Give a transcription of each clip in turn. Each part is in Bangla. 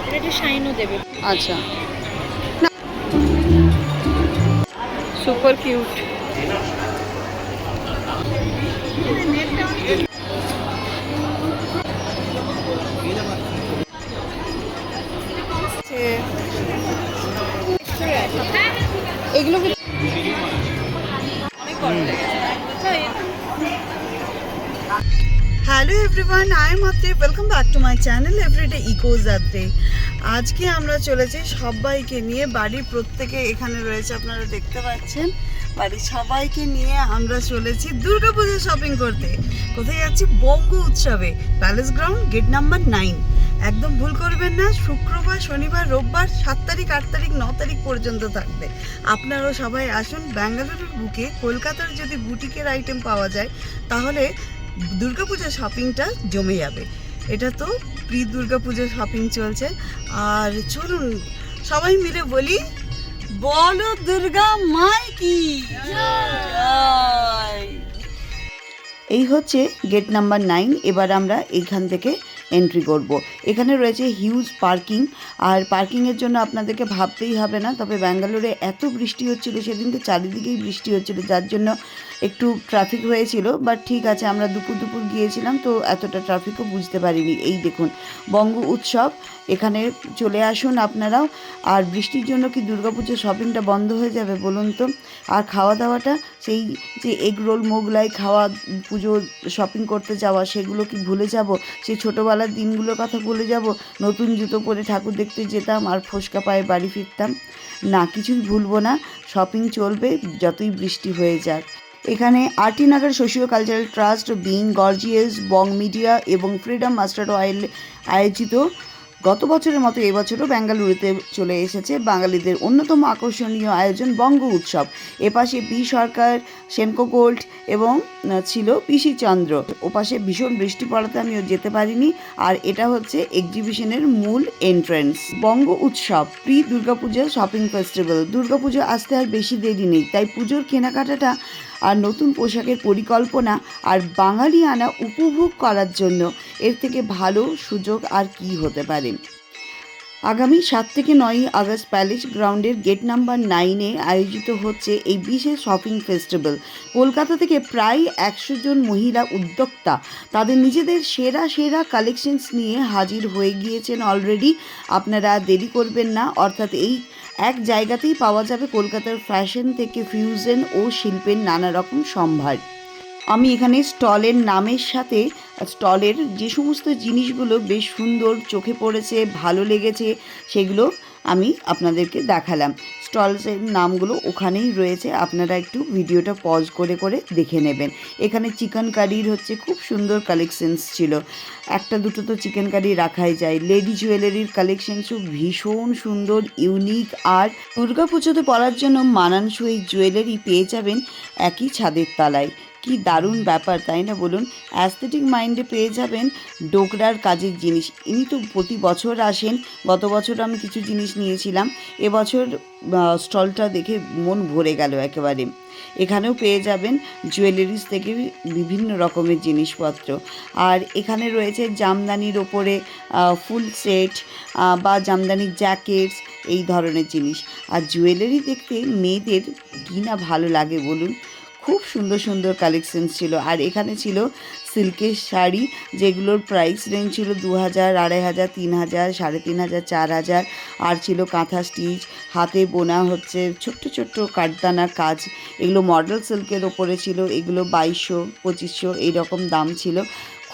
এটা একটু শাইনও দেবে। আচ্ছা, সুপার কিউট। এগুলো কি hello everyone, I am Atre. Welcome back to my channel everyday echoes Atre. আজকে আমরা চলেছি সবাইকে নিয়ে, বাড়ির প্রত্যেকে এখানে রয়েছে, আপনারা দেখতে পাচ্ছেন। বাড়ির সবাইকে নিয়ে আমরা চলেছি দুর্গাপুজো শপিং করতে। কোথায় যাচ্ছি? বঙ্গ উৎসবে, প্যালেস গ্রাউন্ড, গেট নাম্বার 9। একদম ভুল করবেন না, শুক্রবার, শনিবার, রোববার 7 তারিখ, 8 তারিখ, 9 তারিখ পর্যন্ত থাকবে। আপনারাও সবাই আসুন। ব্যাঙ্গালুরুর বুকে কলকাতার যদি বুটিকের আইটেম পাওয়া যায়, তাহলে দুর্গাপূজা শপিংটা জমে যাবে। এটা তো প্রি দুর্গাপূজা শপিং চলছে। আর চলুন সবাই মিলে বলি, বলো দুর্গা মাই কি জয়। এই হচ্ছে গেট নাম্বার 9। এবার আমরা এখান থেকে এন্ট্রি করব। এখানে রয়েছে হিউজ পার্কিং, আর পার্কিংয়ের জন্য আপনাদেরকে ভাবতেই হবে না। তবে ব্যাঙ্গালোরে এত বৃষ্টি হচ্ছিল, সেদিনকে চারিদিকেই বৃষ্টি হচ্ছিল, যার জন্য একটু ট্রাফিক হয়েছিল। বাট ঠিক আছে, আমরা দুপুর গিয়েছিলাম তো এতটা ট্রাফিকও বুঝতে পারিনি। এই দেখুন বঙ্গ উৎসব, এখানে চলে আসুন আপনারাও। আর বৃষ্টির জন্য কি দুর্গাপুজো শপিংটা বন্ধ হয়ে যাবে বলুন তো? আর খাওয়া দাওয়াটা, সেই যে এগ রোল, মোগলাই খাওয়া, পুজো শপিং করতে যাওয়া, সেগুলো কি ভুলে যাব? সেই ছোটোবেলার দিনগুলোর কথা ভুলে যাব? নতুন জুতো পরে ঠাকুর দেখতে যেতাম আর ফোসকা পায়ে বাড়ি ফিরতাম? না, কিছুই ভুলবো না। শপিং চলবে যতই বৃষ্টি হয়ে যাক। এখানে RT Nagar socio cultural trust, being gorgeous, Bong media এবং ফ্রিডম মাস্টার্ড অয়েল আয়োজিত গত বছরের মতো এবছরও বেঙ্গালুরুতে চলে এসেছে বাঙালিদের অন্যতম আকর্ষণীয় আয়োজন বঙ্গ উৎসব। এপাশে বি সরকার, সেনকো গোল্ড এবং ছিল পিসি চন্দ্র। ওপাশে ভীষণ বৃষ্টি পড়াতে আমিও যেতে পারিনি। আর এটা হচ্ছে এক্সিবিশনের মূল এন্ট্রেন্স। বঙ্গ উৎসব pre Durga Puja shopping festival. Durga Puja আসতে আর বেশি দেরি নেই, তাই পুজোর কেনাকাটাটা আর নতুন পোশাকের পরিকল্পনা আর বাঙালি আনা উপভোগ করার জন্য এর থেকে ভালো সুযোগ আর কি হতে পারে। আগামী 7 থেকে 9 আগস্ট প্যালেস গ্রাউন্ডের গেট নাম্বার 9-এ আয়োজিত হচ্ছে এই বিশেষ শপিং ফেস্টিভ্যাল। কলকাতা থেকে প্রায় 100 জন মহিলা উদ্যোক্তা তাদের নিজেদের সেরা সেরা কালেকশনস নিয়ে হাজির হয়ে গিয়েছেন অলরেডি। আপনারা দেরি করবেন না, অর্থাৎ এই এক জায়গাতেই পাওয়া যাবে কলকাতার ফ্যাশন থেকে ফিউশন ও শিল্পের নানা রকম সম্ভার। আমি এখানে স্টলের নামের সাথে স্টলের যে সমস্ত জিনিসগুলো বেশ সুন্দর চোখে পড়েছে, ভালো লেগেছে, সেগুলো আমি আপনাদেরকে দেখালাম। স্টলসের নামগুলো ওখানেই রয়েছে, আপনারা একটু ভিডিওটা পজ করে করে দেখে নেবেন। এখানে চিকেন কারির হচ্ছে খুব সুন্দর কালেকশনস ছিল, একটা দুটো তো চিকেন কারি রাখাই যায়। লেডি জুয়েলারির কালেকশনসও ভীষণ সুন্দর, ইউনিক। আর দুর্গাপুজোতে পরার জন্য মানানসই জুয়েলারি পেয়ে যাবেন একই ছাদের তলায়। কি দারুণ ব্যাপার, তাই না বলুন? অ্যাস্থেটিক মাইন্ডে পেয়ে যাবেন ডোকরার কাজের জিনিস। ইনি তো প্রতি বছর আসেন, গত বছর আমি কিছু জিনিস নিয়েছিলাম, এবছর স্টলটা দেখে মন ভরে গেল একেবারে। এখানেও পেয়ে যাবেন জুয়েলারিস থেকে বিভিন্ন রকমের জিনিসপত্র। আর এখানে রয়েছে জামদানির ওপরে ফুল সেট বা জামদানির জ্যাকেটস, এই ধরনের জিনিস। আর জুয়েলারি দেখতে মেয়েদের কী না ভালো লাগে বলুন? খুব সুন্দর সুন্দর কালেকশনস ছিল। আর এখানে ছিল সিল্কের শাড়ি, যেগুলোর প্রাইস রেঞ্জ ছিল 2000, 2500, 3000, 3500, 4000। আর ছিল কাঁথা স্টিচ, হাতে বোনা হচ্ছে ছোট্ট ছোট্ট কাঠদানা কাজ, এগুলো মডেল সিল্কের ওপরে ছিল। এগুলো 2200, 2500 এইরকম দাম ছিল।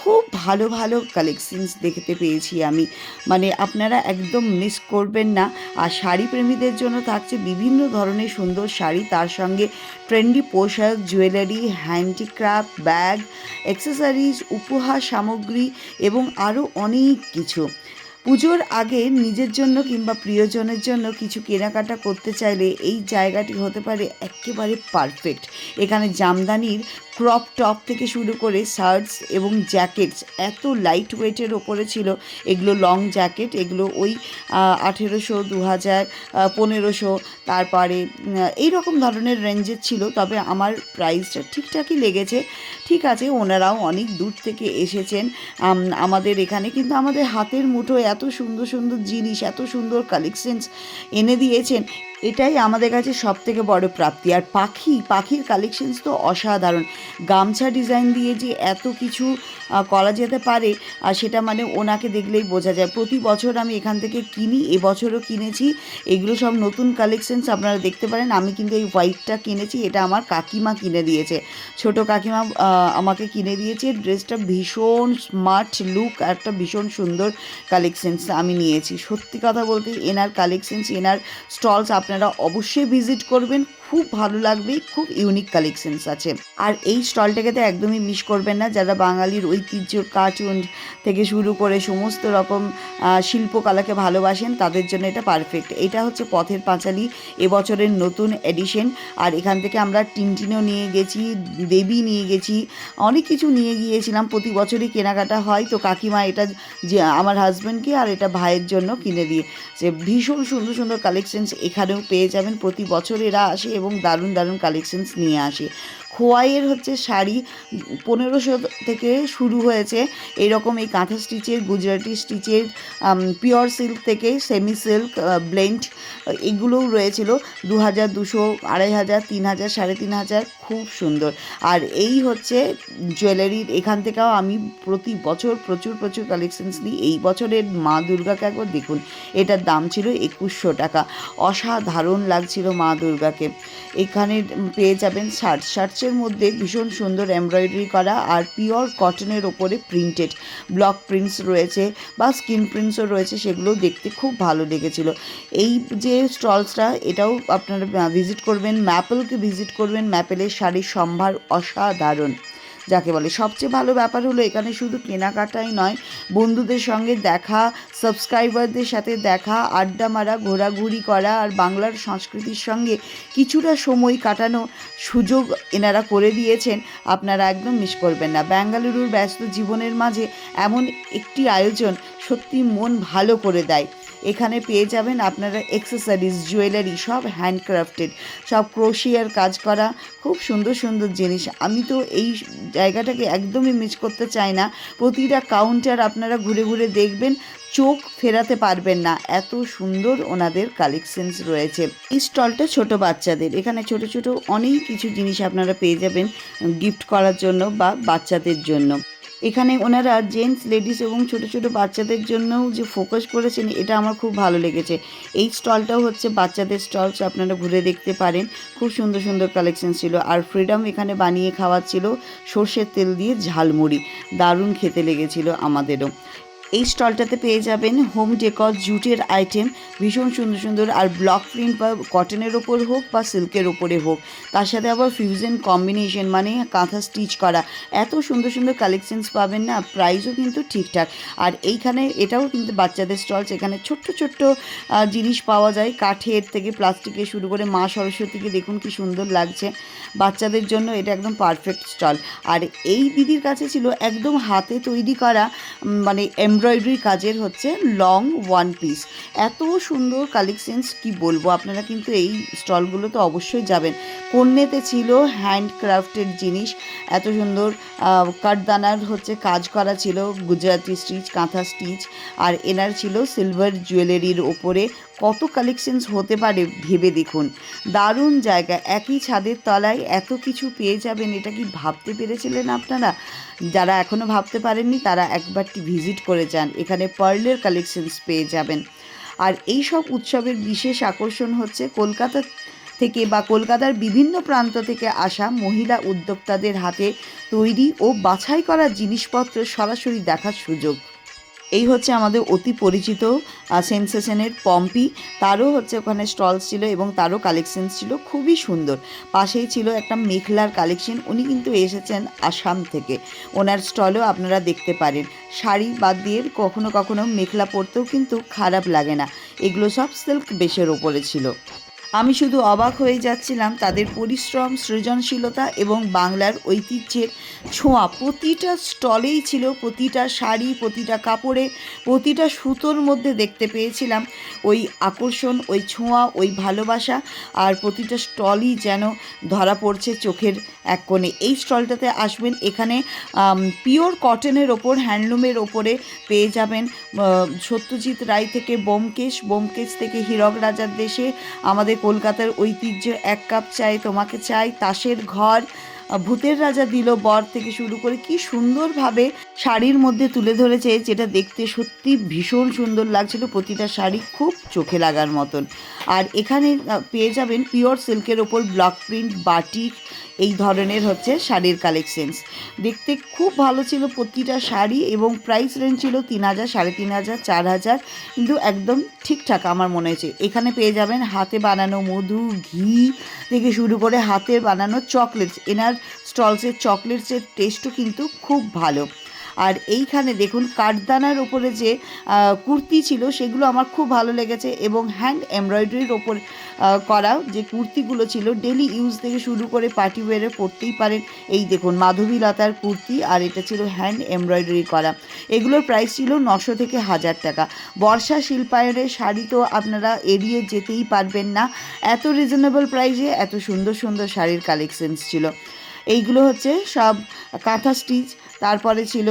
খুব ভালো ভালো কালেকশনস দেখতে পেয়েছি আমি, মানে আপনারা একদম মিস করবেন না। আর শাড়ি প্রেমীদের জন্য থাকছে বিভিন্ন ধরনের সুন্দর শাড়ি, তার সঙ্গে ট্রেন্ডি পোশাক, জুয়েলারি, হ্যান্ডিক্রাফট, ব্যাগ, অ্যাক্সেসরিজ, উপহার সামগ্রী এবং আরও অনেক কিছু। পুজোর আগে নিজের জন্য কিংবা প্রিয়জনের জন্য কিছু কেনাকাটা করতে চাইলে এই জায়গাটি হতে পারে একেবারে পারফেক্ট। এখানে জামদানির ক্রপ টপ থেকে শুরু করে শার্টস এবং জ্যাকেটস এত লাইট ওয়েটের ওপরে ছিল। এগুলো লং জ্যাকেট, এগুলো ওই 1800, 2000, 1500, তারপরে এই রকম ধরনের রেঞ্জের ছিল। তবে আমার প্রাইসটা ঠিকঠাকই লেগেছে। ঠিক আছে, ওনারাও অনেক দূর থেকে এসেছেন আমাদের এখানে, কিন্তু আমাদের হাতের মুঠোয় এত সুন্দর সুন্দর জিনিস, এত সুন্দর কালেকশনস এনে দিয়েছেন, এটাই আমাদের কাছে সব থেকে বড় প্রাপ্তি। আর পাখির কালেকশনস তো অসাধারণ। গামছা ডিজাইন দিয়ে যে এত কিছু করা যেতে পারে, আর সেটা মানে ওনাকে দেখলেই বোঝা যায়। প্রতি বছর আমি এখান থেকে কিনি, এবছরও কিনেছি। এগুলো সব নতুন কালেকশনস, আপনারা দেখতে পারেন। আমি কিন্তু এই হোয়াইটটা কিনেছি, এটা আমার কাকিমা কিনে দিয়েছে, ছোট কাকিমা আমাকে কিনে দিয়েছে। ড্রেসটা ভীষণ স্মার্ট লুক, একটা ভীষণ সুন্দর কালেকশনস আমি নিয়েছি। সত্যি কথা বলতে এনার কালেকশনস, এনার স্টলস আপনারা অবশ্যই ভিজিট করবেন, খুব ভালো লাগবে, খুব ইউনিক কালেকশনস আছে। আর এই স্টলটাকে তো একদমই মিস করবেন না, যারা বাঙালির ঐতিহ্য, কার্টুন থেকে শুরু করে সমস্ত রকম শিল্পকলাকে ভালোবাসেন, তাদের জন্য এটা পারফেক্ট। এটা হচ্ছে পথের পাঁচালী, এবছরের নতুন এডিশন। আর এখান থেকে আমরা টিনটিনও নিয়ে গেছি, দেবী নিয়ে গেছি, অনেক কিছু নিয়ে গিয়েছিলাম। প্রতি বছরই কেনাকাটা হয়, তো কাকিমা এটা যে আমার হাজব্যান্ডকে আর এটা ভাইয়ের জন্য কিনে দিয়ে, যে ভীষণ সুন্দর সুন্দর কালেকশনস এখানেও পেয়ে যাবেন। প্রতি বছর এরা আসে এবং দারুণ দারুণ কালেকশনস নিয়ে আসে। খোয়াইয়ের হচ্ছে শাড়ি 1500 থেকে শুরু হয়েছে এরকম, এই কাঁথা স্টিচের, গুজরাটি স্টিচের, পিওর সিল্ক থেকে সেমি সিল্ক, ব্লেন্ড, এগুলোও রয়েছিল। 2000, 200, 2500, 3000, 3500, খুব সুন্দর। আর এই হচ্ছে জুয়েলারির, এখান থেকেও আমি প্রতি বছর প্রচুর প্রচুর কালেকশনস নিই। এই বছরের মা দুর্গাকে একবার দেখুন, এটার দাম ছিল 2100 টাকা। অসাধারণ লাগছিল মা দুর্গাকে। এখানে পেয়ে যাবেন শার্টসের মধ্যে ভীষণ সুন্দর এমব্রয়ডারি করা আর পিওর কটনের ওপরে প্রিন্টেড ব্লক প্রিন্টস রয়েছে বা স্কিন প্রিন্টসও রয়েছে, সেগুলোও দেখতে খুব ভালো লেগেছিল। এই যে স্টলসটা, এটাও আপনারা ভিজিট করবেন, ম্যাপেলকে ভিজিট করবেন। ম্যাপেলের শাড়ির সম্ভার অসাধারণ, যাকে বলে। সবচেয়ে ভালো ব্যাপার হলো এখানে শুধু কেনাকাটাই নয়, বন্ধুদের সঙ্গে দেখা, সাবস্ক্রাইবারদের সাথে দেখা, আড্ডা মারা, ঘোরাঘুরি করা আর বাংলার সংস্কৃতির সঙ্গে কিছুটা সময় কাটানো সুযোগ এনারা করে দিয়েছেন। আপনারা একদম মিস করবেন না। বেঙ্গালুরুর ব্যস্ত জীবনের মাঝে এমন একটি আয়োজন সত্যি মন ভালো করে দেয়। এখানে পেয়ে যাবেন আপনারা অ্যাক্সেসরিজ, জুয়েলারি, সব হ্যান্ডক্রাফটেড, সব ক্রোশিয়ার কাজ করা, খুব সুন্দর সুন্দর জিনিস। আমি তো এই জায়গাটাকে একদমই মিস করতে চাই না। প্রতিটা কাউন্টার আপনারা ঘুরে ঘুরে দেখবেন, চোখ ফেরাতে পারবেন না, এত সুন্দর ওনাদের কালেকশনস রয়েছে। এই স্টলটা ছোট বাচ্চাদের, এখানে ছোট ছোট অনেক কিছু জিনিস আপনারা পেয়ে যাবেন গিফট করার জন্য বা বাচ্চাদের জন্য। এখানে ওনারা জেন্টস, লেডিস এবং ছোট ছোট বাচ্চাদের জন্যও যে ফোকাস করেছেন, এটা আমার খুব ভালো লেগেছে। এই স্টলটাও হচ্ছে বাচ্চাদের স্টলস, আপনারা ঘুরে দেখতে পারেন। খুব সুন্দর সুন্দর কালেকশন ছিল। আর ফ্রিডম এখানে বানিয়ে খাওয়াচ্ছিল সর্ষের তেল দিয়ে ঝালমুড়ি, দারুণ খেতে লেগেছিল আমাদেরও। এই স্টলটাতে পেয়ে যাবেন হোম ডেকর, জুটের আইটেম, ভীষণ সুন্দর সুন্দর। আর ব্লক প্রিন্ট বা কটনের ওপর হোক বা সিল্কের ওপরে হোক, তার সাথে আবার ফিউশন কম্বিনেশন, মানে কাঁথা স্টিচ করা, এত সুন্দর সুন্দর কালেকশনস পাবেন না। প্রাইসও কিন্তু ঠিকঠাক। আর এইখানে এটাও কিন্তু বাচ্চাদের স্টলস, এখানে ছোট্ট ছোট্ট জিনিস পাওয়া যায়, কাঠের থেকে প্লাস্টিকে শুরু করে মা সরস্বতীকে দেখুন কি সুন্দর লাগছে। বাচ্চাদের জন্য এটা একদম পারফেক্ট স্টল। আর এই দিদির কাছে ছিল একদম হাতে তৈরি করা, মানে এমব্রয়ডারি কাজের হচ্ছে লং ওয়ান পিস, এত সুন্দর কালেকশনস কি বলবো। আপনারা কিন্তু এই স্টলগুলো তো অবশ্যই যাবেন। কন্যেতে ছিল হ্যান্ডক্রাফটেড জিনিস, এত সুন্দর কাঠদানার হচ্ছে কাজ করা ছিল, গুজরাটি স্টিচ, কাঁথা স্টিচ। আর এনার ছিল সিলভার জুয়েলারির ওপরে, কত কালেকশনস হতে পারে ভেবে দেখুন। দারুণ জায়গা, একই ছাদের তলায় এত কিছু পেয়ে যাবেন, এটা কি ভাবতে পেরেছিলেন আপনারা? যারা এখনও ভাবতে পারেননি তারা একবারটি ভিজিট করে যান, এখানে পার্লের কালেকশনস পেয়ে যাবেন। আর এই সব উৎসবের বিশেষ আকর্ষণ হচ্ছে কলকাতা থেকে বা কলকাতার বিভিন্ন প্রান্ত থেকে আসা মহিলা উদ্যোক্তাদের হাতে তৈরি ও বাছাই করা জিনিসপত্র সরাসরি দেখার সুযোগ। এই হচ্ছে আমাদের অতি পরিচিত সেন্সেশনের পম্পি, তারও হচ্ছে ওখানে স্টলস ছিল এবং তারও কালেকশনস ছিল খুবই সুন্দর। পাশেই ছিল একটা মেখলার কালেকশন, উনি কিন্তু এসেছেন আসাম থেকে, ওনার স্টলও আপনারা দেখতে পারেন। শাড়ি বাদ দিয়ে কখনো কখনো মেখলা পরতেও কিন্তু খারাপ লাগে না, এগুলো সব সিল্ক বেসের ওপরে ছিল। আমি শুধু অবাক হয়ে যাচ্ছিলাম তাদের পরিশ্রম, সৃজনশীলতা এবং বাংলার ঐতিহ্যের ছোঁয়া প্রতিটা স্টলেই ছিল। প্রতিটা শাড়ি, প্রতিটা কাপড়ে, প্রতিটা সুতোর মধ্যে দেখতে পেয়েছিলাম ওই আকর্ষণ, ওই ছোঁয়া, ওই ভালোবাসা। আর প্রতিটা স্টলই যেন ধরা পড়ছে চোখের এক কোণে। এই স্টলটাতে আসবেন, এখানে পিওর কটনের ওপর, হ্যান্ডলুমের ওপরে পেয়ে যাবেন সত্যজিৎ রায় থেকে ব্যোমকেশ, ব্যোমকেশ থেকে হীরক রাজার দেশে, আমাদের কলকাতার ঐতিহ্য এক কাপ চাই তোমাকে চাই, তাসের ঘর, ভূতের রাজা দিল বর থেকে শুরু করে কি সুন্দরভাবে শাড়ির মধ্যে তুলে ধরেছে, যেটা দেখতে সত্যি ভীষণ সুন্দর লাগছিল। প্রতিটা শাড়ি খুব চোখে লাগার মতন। আর এখানে পেয়ে যাবেন পিওর সিল্কের ওপর ব্লক প্রিন্ট, বাটিক, এই ধরনের হচ্ছে শাড়ির কালেকশনস। দেখতে খুব ভালো ছিল প্রতিটা শাড়ি, এবং প্রাইস রেঞ্জ ছিল 3,000, 3,500, 4,000, কিন্তু একদম ঠিকঠাক আমার মনে হয়েছে। এখানে পেয়ে যাবেন হাতে বানানো মধু, ঘি থেকে শুরু করে হাতে বানানো চকলেটস। এনার স্টলসের চকলেটসের টেস্টও কিন্তু খুব ভালো। আর এইখানে দেখুন কাঠদানার ওপরে যে কুর্তি ছিল সেগুলো আমার খুব ভালো লেগেছে, এবং হ্যান্ড এমব্রয়ডারির ওপর করা যে কুর্তিগুলো ছিল, ডেলি ইউজ থেকে শুরু করে পার্টি ওয়্যারে পরতেই পারেন। এই দেখুন মাধবীলতার কুর্তি, আর এটা ছিল হ্যান্ড এমব্রয়ডারি করা। এগুলোর প্রাইস ছিল 900 থেকে 1000 টাকা। বর্ষা শিল্পায়নের শাড়ি তো আপনারা এড়িয়ে যেতেই পারবেন না, এত রিজনেবল প্রাইসে এত সুন্দর সুন্দর শাড়ির কালেকশনস ছিল। এইগুলো হচ্ছে সব কাঁথা স্টিচ, তারপরে ছিল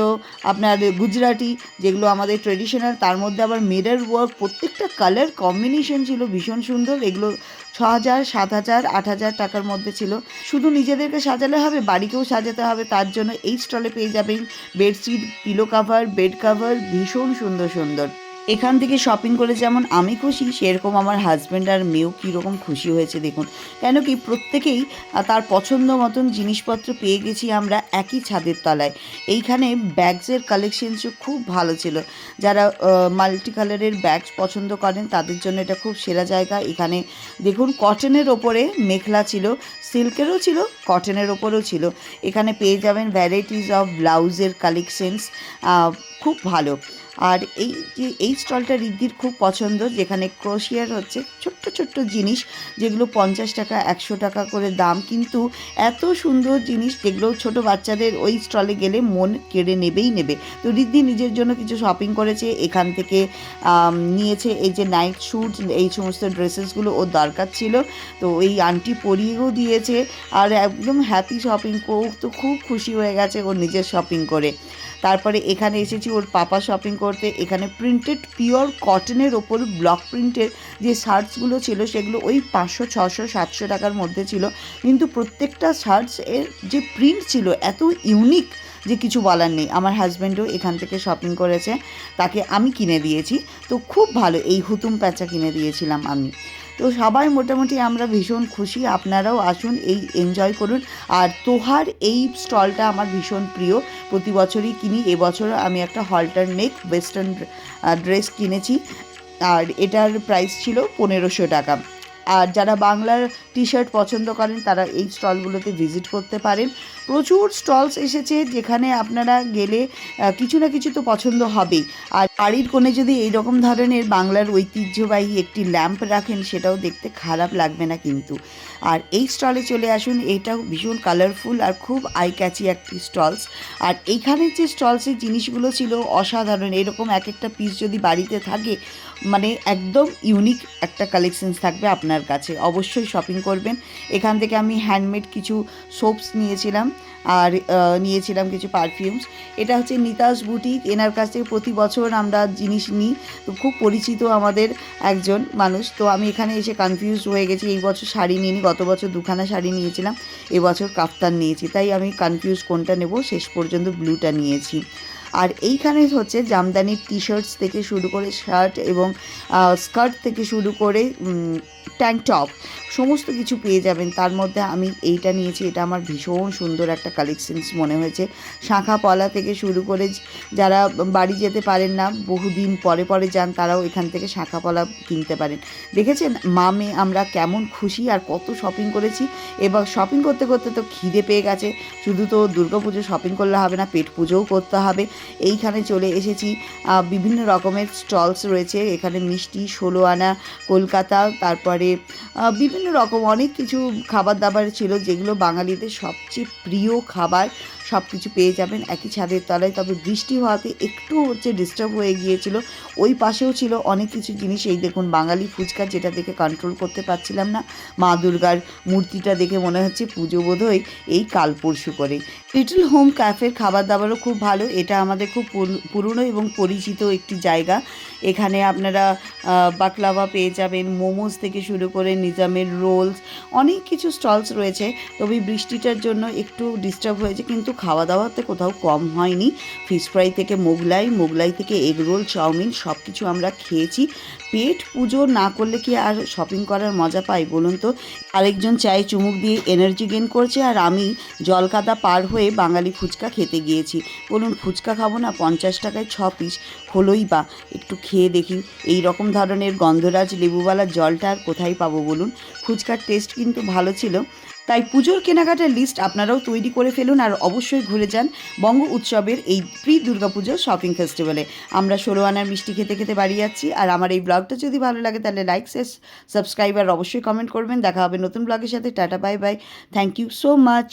আপনার গুজরাটি, যেগুলো আমাদের ট্রেডিশনাল, তার মধ্যে আবার মিরর ওয়ার্ক, প্রত্যেকটা কালার কম্বিনেশন ছিল ভীষণ সুন্দর। এগুলো 6,000, 7,000, 8,000 টাকার মধ্যে ছিল। শুধু নিজেদেরকে সাজালে হবে, বাড়িকেও সাজাতে হবে, তার জন্য এই স্টলে পেয়ে যাবেন bedsheet, pillow cover, bed cover, ভীষণ সুন্দর সুন্দর। এখান থেকে শপিং করে যেমন আমি খুশি, সেরকম আমার হাজব্যান্ড আর মেয়েও কীরকম খুশি হয়েছে দেখুন। কেন কি প্রত্যেকেই তার পছন্দ মতন জিনিসপত্র পেয়ে গেছি আমরা একই ছাদের তলায়। এইখানে ব্যাগসের কালেকশনসও খুব ভালো ছিল। যারা মাল্টি কালারের ব্যাগস পছন্দ করেন তাদের জন্য এটা খুব সেরা জায়গা। এখানে দেখুন কটনের ওপরে মেখলা ছিল, সিল্কেরও ছিল, কটনের ওপরেও ছিল। এখানে পেয়ে যাবেন ভ্যারাইটিস অফ ব্লাউজের কালেকশনস, খুব ভালো। আর এই স্টলটা রিদ্ধির খুব পছন্দ, যেখানে ক্রোশিয়ার হচ্ছে ছোট্ট ছোট্ট জিনিস, যেগুলো 50 টাকা 100 টাকা করে দাম, কিন্তু এত সুন্দর জিনিস যেগুলো ছোট বাচ্চাদের ওই স্টলে গেলে মন কেড়ে নেবেই নেবে। তো রিদ্ধি নিজের জন্য কিছু শপিং করেছে, এখান থেকে নিয়েছে এই যে নাইট স্যুট, এই সমস্ত ড্রেসেসগুলো ওর দরকার ছিল, তো এই আন্টি পরিয়েও দিয়েছে। আর একদম হ্যাপি শপিং, তো খুব খুশি হয়ে গেছে ওর নিজের শপিং করে। তারপরে এখানে এসেছি ওর পাপা শপিং করতে। এখানে প্রিন্টেড পিওর কটনের ওপর ব্লক প্রিন্টের যে শার্টসগুলো ছিল সেগুলো ওই 500, 600, 700 টাকার মধ্যে ছিল, কিন্তু প্রত্যেকটা শার্টস এর যে প্রিন্ট ছিল এত ইউনিক যে কিছু বলার নেই। আমার হাজব্যান্ডও এখান থেকে শপিং করেছে, তাকে আমি কিনে দিয়েছি, তো খুব ভালো। এই হুতুম প্যাঁচা কিনে দিয়েছিলাম আমি। তো সবাই মোটামুটি আমরা ভীষণ খুশি, আপনারাও আসুন, এই এনজয় করুন। আর তোহার এই স্টলটা আমার ভীষণ প্রিয়, প্রতি বছরই কিনি। এবছরও আমি একটা হলটার নেক ওয়েস্টার্ন ড্রেস কিনেছি, আর এটার প্রাইস ছিল 1500 টাকা। আর যারা বাংলার টি শার্ট পছন্দ করেন তারা এই স্টলগুলোতে ভিজিট করতে পারেন। প্রচুর স্টলস এসেছে যেখানে আপনারা গেলে কিছু না কিছু তো পছন্দ হবেই। আর বাড়ির কোণে যদি এইরকম ধরনের বাংলার ঐতিহ্যবাহী একটি ল্যাম্প রাখেন সেটাও দেখতে খারাপ লাগবে না কিন্তু। আর এই স্টলে চলে আসুন, এটাও ভীষণ কালারফুল আর খুব আই ক্যাচি একটি স্টলস। আর এইখানে যে স্টলসের জিনিসগুলো ছিল অসাধারণ, এরকম এক একটা পিস যদি বাড়িতে থাকে মানে একদম ইউনিক একটা কালেকশনস থাকবে আপনার কাছে, অবশ্যই শপিং করবেন। এখান থেকে আমি হ্যান্ডমেড কিছু সোপস নিয়েছিলাম, আর নিয়েছিলাম কিছু পারফিউমস। এটা হচ্ছে নিতাস বুটিক, এনার কাছ থেকে প্রতি বছর আমরা জিনিস নিই, তো খুব পরিচিত আমাদের একজন মানুষ। তো আমি এখানে এসে কনফিউজ হয়ে গেছি, এই বছর শাড়ি নিইনি, গত বছর 2খানা শাড়ি নিয়েছিলাম, এবছর কাফতান নিয়েছি, তাই আমি কনফিউজ কোনটা নেব, শেষ পর্যন্ত ব্লুটা নিয়েছি। আর এইখানে হচ্ছে জামদানির টি শার্টস থেকে শুরু করে শার্ট এবং স্কার্ট থেকে শুরু করে ট্যাঙ্ক টপ সমস্ত কিছু পেয়ে যাবেন। তার মধ্যে আমি এইটা নিয়েছি, এটা আমার ভীষণ সুন্দর একটা কালেকশনস মনে হয়েছে। শাঁখা পলা থেকে শুরু করে যারা বাড়ি যেতে পারেন না, বহুদিন পরে পরে যান, তারাও এখান থেকে শাঁখা পলা কিনতে পারেন। দেখেছেন মা মেয়ে আমরা কেমন খুশি আর কত শপিং করেছি। এবার শপিং করতে করতে তো খিদে পেয়ে গেছে, শুধু তো দুর্গাপুজো শপিং করলে হবে না, পেট পুজোও করতে হবে। এইখানে চলে এসেছি, বিভিন্ন রকমের স্টলস রয়েছে এখানে, মিষ্টি, 16 আনা কলকাতা, তারপরে বিভিন্ন রকম অনেক কিছু খাবার দাবার ছিল, যেগুলো বাঙালিদের সবচেয়ে প্রিয় খাবার। সব কিছু পেয়ে যাবেন একই ছাদের তলায়। তবে বৃষ্টি হওয়াতে একটু ডিস্টার্ব হয়ে গিয়েছিল। ওই পাশেও ছিল অনেক কিছু জিনিস। এই দেখুন বাঙালি ফুচকা, যেটা দেখে কন্ট্রোল করতে পারছিলাম না। মা দুর্গার মূর্তিটা দেখে মনে হচ্ছে পুজো বোধহয় এই কাল পরশু করে। লিটল হোম ক্যাফের খাবার দাবারও খুব ভালো। এটা আমাদের খুব পুরনো এবং পরিচিত একটি জায়গা। এখানে আপনারা বাকলাওয়া পেয়ে যাবেন, মোমোজ থেকে শুরু করে নিজামের রোলস, অনেক কিছু স্টলস রয়েছে। তবে বৃষ্টিটার জন্য একটু ডিস্টার্ব হয়েছে, কিন্তু খাওয়া দাওয়াতে কোথাও কম হয়নি। ফিশ ফ্রাই থেকে মোগলাই থেকে এগ রোল, চাউমিন সব কিছু আমরা খেয়েছি। পেট পুজো না করলে কি আর শপিং করার মজা পাই বলুন তো। আরেকজন চায়ে চুমুক দিয়ে এনার্জি গেইন করছে, আর আমি জলকাদা পার হয়ে বাঙালি ফুচকা খেতে গিয়েছি। বলুন ফুচকা খাবো না, 50 টাকায় 6 পিস হলোই বা। একটু খেয়ে দেখি, এই রকম ধরনের গন্ধরাজ লেবুওয়ালা জলটা আর কোথায় পাবো বলুন। ফুচকার টেস্ট কিন্তু ভালো ছিল। তাই পুজোর কেনাকাটার লিস্ট আপনারাও তৈরি করে ফেলুন, আর অবশ্যই ঘুরে যান বঙ্গ উৎসবের এই প্রি দুর্গাপুজোর শপিং ফেস্টিভ্যালে। আমরা 16 আনার মিষ্টি খেতে খেতে বাড়ি যাচ্ছি। আর আমার এই ব্লগটা যদি ভালো লাগে তাহলে লাইক, শেয়ার, সাবস্ক্রাইব আর অবশ্যই কমেন্ট করবেন। দেখা হবে নতুন ব্লগের সাথে। Tata, bye bye, thank you so much.